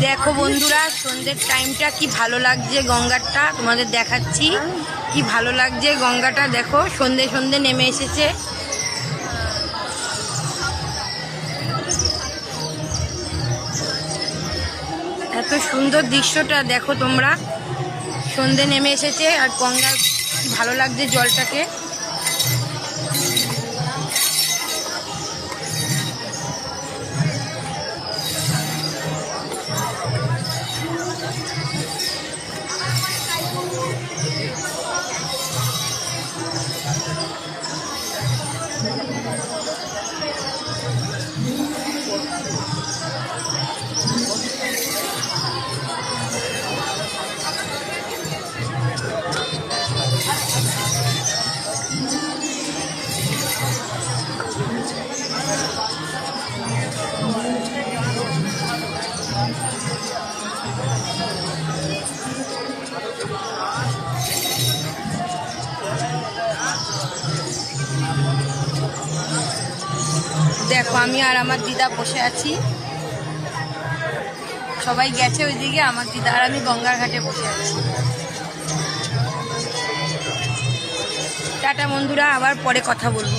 দেখো বন্ধুরা, সন্ধ্যের টাইমটা কি ভালো লাগছে, গঙ্গাটা তোমাদের দেখাচ্ছি। কি ভালো লাগছে গঙ্গাটা, দেখো সন্ধে সন্ধে নেমে এসেছে। এত সুন্দর দৃশ্যটা দেখো তোমরা, সন্ধে নেমে এসেছে আর গঙ্গা ভালো লাগছে জলটাকে। দেখো আমি আর আমার দিদা বসে আছি, সবাই গেছে ওইদিকে, আমার দিদা আর আমি গঙ্গার ঘাটে বসে আছি। টাটা বন্ধুরা, আবার পরে কথা বলবো।